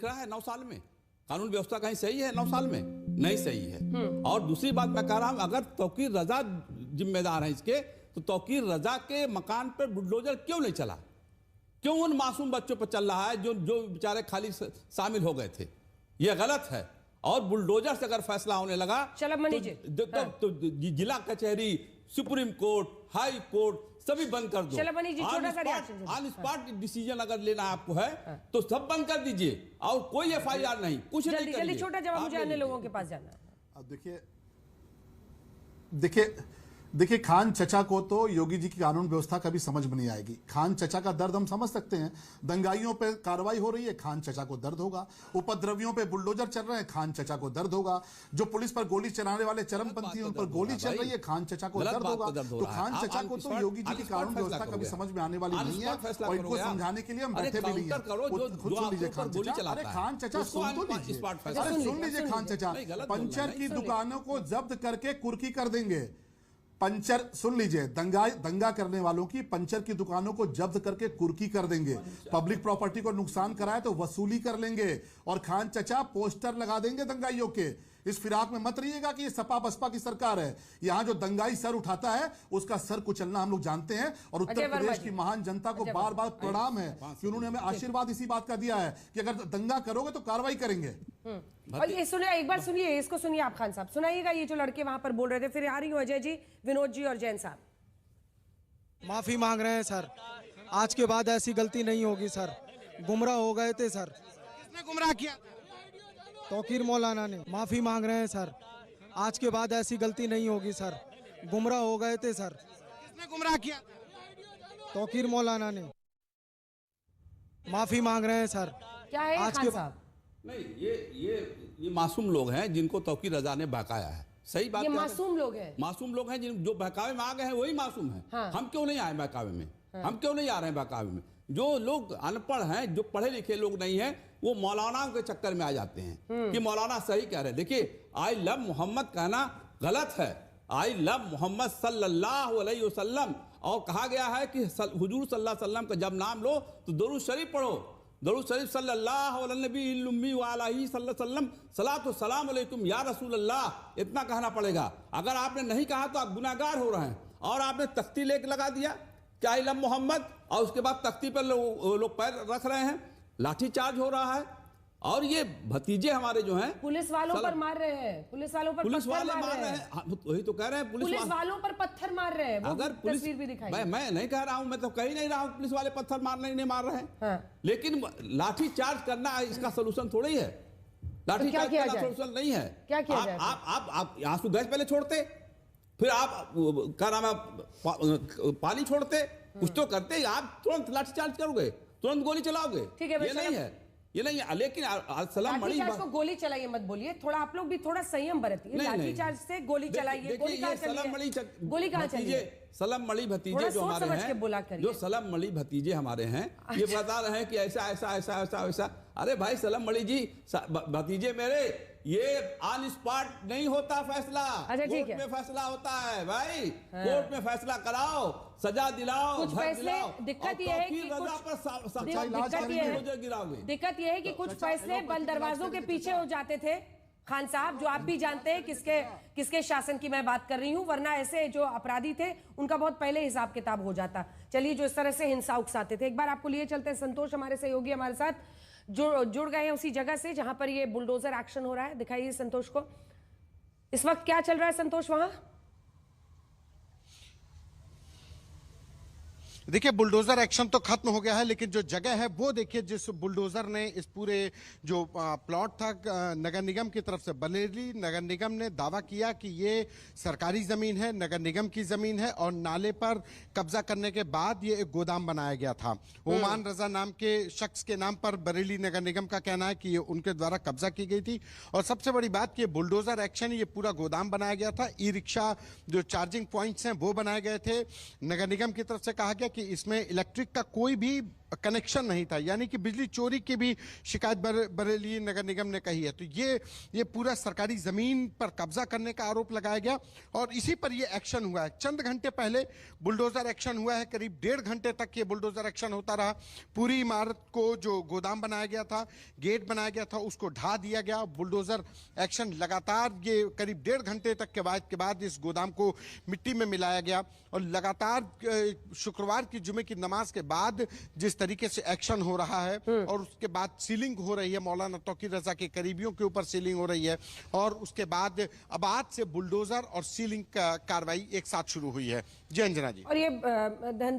रहा है 9 साल में? कानून व्यवस्था कहीं सही है 9 साल में? नहीं सही है। और दूसरी बात मैं कह रहा हूं, अगर तौकीर रजा जिम्मेदार है इसके, तो तौकीर रजा के मकान पर बुलडोजर क्यों नहीं चला? क्यों उन मासूम बच्चों पर चल रहा है जो बेचारे खाली शामिल हो गए थे? यह गलत है। और बुलडोजर से अगर फैसला होने लगा तो जिला कचहरी, सुप्रीम कोर्ट, हाई कोर्ट सभी बंद कर दो। ऑन स्पॉट डिसीजन अगर लेना आपको है तो सब बंद कर दीजिए और कोई एफआईआर नहीं, कुछ नहीं करिए। जल्दी छोटा जवाब, मुझे अन्य लोगों के पास जाना है। अब देखिए खान चचा को तो योगी जी की कानून व्यवस्था कभी समझ में नहीं आएगी। खान चचा का दर्द हम समझ सकते हैं। दंगाइयों पे कार्रवाई हो रही है, खान चचा को दर्द होगा। उपद्रवियों पे बुलडोजर चल रहे हैं, खान चचा को दर्द होगा। जो पुलिस पर गोली चलाने वाले चरमपंथी उन पर गोली चल रही है, खान चचा को दर्द होगा। तो खान चचा को तो योगी जी की कानून व्यवस्था कभी समझ में आने वाली नहीं है और इनको समझाने के लिए हम बैठे भी नहीं है। खुद सुन लीजिए खान चचा। अरे खान चचा सुन तो लीजिए, अरे सुन लीजिए खान चचा। पंचर की दुकानों को जब्त करके कुर्की कर देंगे। पंचर सुन लीजिए, दंगा करने वालों की पंचर की दुकानों को जब्त करके कुर्की कर देंगे। पब्लिक प्रॉपर्टी को नुकसान कराए तो वसूली कर लेंगे। और खान चचा पोस्टर लगा देंगे दंगाइयों के। इस फिराक में मत रहिएगा कि ये सपा बसपा की सरकार है। यहां जो दंगाई सर उठाता है उसका सर कुचलना हम लोग जानते हैं। और उत्तर प्रदेश की महान जनता को बार बार प्रणाम है कि उन्होंने हमें आशीर्वाद इसी बात का दिया है कि अगर दंगा करोगे तो कार्रवाई करेंगे। और ये सुनिए, एक बार सुनिए, इसको सुनिए आप खान साहब, सुनाइएगा ये जो लड़के वहां पर बोल रहे थे। फिर आ रही हूं अजय जी, विनोद जी और जैन साहब। माफी मांग रहे हैं सर, आज के बाद ऐसी गलती नहीं होगी सर। गुमराह हो गए थे सर। किसने गुमराह किया? तौकीर मौलाना ने। माफी मांग रहे हैं सर, आज के बाद ऐसी गलती नहीं होगी सर। गुमराह हो गए थे सर। किसने गुमराह किया? तौकीर मौलाना ने। माफी मांग रहे हैं सर। क्या है आज खान के साहब? नहीं, ये मासूम लोग हैं जिनको तौकीर रजा ने बहकाया है। सही बात ये है। मासूम लोग हैं, मासूम लोग हैं जो बहकावे में आ गए हैं, वही मासूम हैं। हाँ। हम क्यों नहीं आए बहकावे में? हम क्यों नहीं आ रहे हैं बहकावे में? जो लोग अनपढ़ हैं, जो पढ़े लिखे लोग नहीं हैं, वो मौलानाओं के चक्कर में आ जाते हैं कि मौलाना सही कह रहे हैं। देखिए, आई लव मोहम्मद कहना गलत है। आई लव मोहम्मद सल्लल्लाहु अलैहि वसल्लम, और कहा गया है कि हुजूर सल्लल्लाहु अलैहि वसल्लम का जब नाम लो तो दुरूद शरीफ पढ़ो। दुरूद शरीफ सल्लल्लाहु अलैहि वसल्लम सलातो सलाम अलैकुम या रसूल अल्लाह, इतना कहना पड़ेगा। अगर आपने नहीं कहा तो आप गुनाहगार हो रहे हैं। और आपने तख्ती लेके लगा दिया क्या आई लव मोहम्मद, और उसके बाद तख्ती पर लोग पैर रख रहे हैं, लाठीचार्ज हो रहा है। और ये भतीजे हमारे जो हैं पुलिस वालों पर मार रहे हैं, पुलिस वालों पर पुलिस वाले मार रहे हैं। हाँ, वही तो कह रहे हैं, पुलिस वालों पर पत्थर मार रहे हैं। वो अगर तस्वीर भी दिखाई। मैं नहीं कह रहा हूं, मैं तो कह ही नहीं रहा हूं पुलिस वाले पत्थर मारने नहीं मार रहे हैं। हाँ। लेकिन लाठी चार्ज करना इसका सोल्यूशन थोड़ी है। लाठी चार्ज करना सोल्यूशन नहीं है। क्या किया जाए? आप आंसू गैस पहले छोड़ते, फिर आप क्या नाम है पानी छोड़ते, कुछ तो करते। आप तुरंत लाठी चार्ज करोगे, तुरंत गोली चलाओगे? ठीक है, ये नहीं है, ये नहीं है। लेकिन सलाम मणि को गोली चलाइए मत बोलिए, थोड़ा आप लोग भी थोड़ा संयम बरतिए। लाठीचार्ज से गोली चलाइए, गोली कहां चली है? सलम मणि भतीजे जो हमारे हैं, जो सलम मणि भतीजे हमारे हैं, ये बता रहे हैं कि ऐसा ऐसा ऐसा ऐसा ऐसा। अरे भाई सलम मणि जी, भतीजे मेरे, ये ऑन स्पॉट नहीं होता फैसला, कोर्ट में फैसला होता है भाई। कोर्ट में फैसला कराओ, सजा दिलाओ, कुछ फैसले। दिक्कत यह है कि कुछ फैसले बंद दरवाजों के पीछे हो जाते थे खान साहब, जो आप भी जानते हैं किसके शासन की मैं बात कर रही हूं। वरना ऐसे जो अपराधी थे उनका बहुत पहले हिसाब किताब हो जाता। चलिए, जो इस तरह से हिंसा उकसाते थे। एक बार आपको लिए चलते हैं, संतोष हमारे सहयोगी हमारे साथ जुड़ गए हैं उसी जगह से जहां पर ये बुलडोजर एक्शन हो रहा है। दिखाइए संतोष को, इस वक्त क्या चल रहा है संतोष वहां? देखिए, बुलडोजर एक्शन तो खत्म हो गया है, लेकिन जो जगह है वो देखिए, जिस बुलडोजर ने इस पूरे जो प्लॉट था नगर निगम की तरफ से, बरेली नगर निगम ने दावा किया कि ये सरकारी जमीन है, नगर निगम की जमीन है, और नाले पर कब्जा करने के बाद ये एक गोदाम बनाया गया था। ओमान रजा नाम के शख्स के नाम पर बरेली नगर निगम का कहना है कि ये उनके द्वारा कब्जा की गई थी। और सबसे बड़ी बात कि बुलडोजर एक्शन, ये पूरा गोदाम बनाया गया था। ई रिक्शा जो चार्जिंग पॉइंट्स हैं वो बनाए गए थे। नगर निगम की तरफ से कहा गया कि इसमें इलेक्ट्रिक का कोई भी कनेक्शन नहीं था, यानी कि बिजली चोरी की भी शिकायत बरेली नगर निगम ने कही है। तो ये पूरा सरकारी जमीन पर कब्जा करने का आरोप लगाया गया और इसी पर ये एक्शन हुआ है। चंद घंटे पहले बुलडोजर एक्शन हुआ है, करीब 1.5 घंटे तक ये बुलडोजर एक्शन होता रहा। पूरी इमारत को जो गोदाम बनाया गया था, गेट बनाया गया था, उसको ढा दिया गया। बुलडोजर एक्शन लगातार ये करीब 1.5 घंटे तक के बाद इस गोदाम को मिट्टी में मिलाया गया और लगातार शुक्रवार की जुमे की नमाज के बाद जिस तरीके से एक्शन हो रहा है और उसके बाद सीलिंग हो रही है, मौलाना तौकीर रजा के करीबियों के ऊपर सीलिंग हो रही है और उसके बाद अब आज से बुलडोजर और सीलिंग का कार्रवाई एक साथ शुरू हुई है। जी अंजना जी। और ये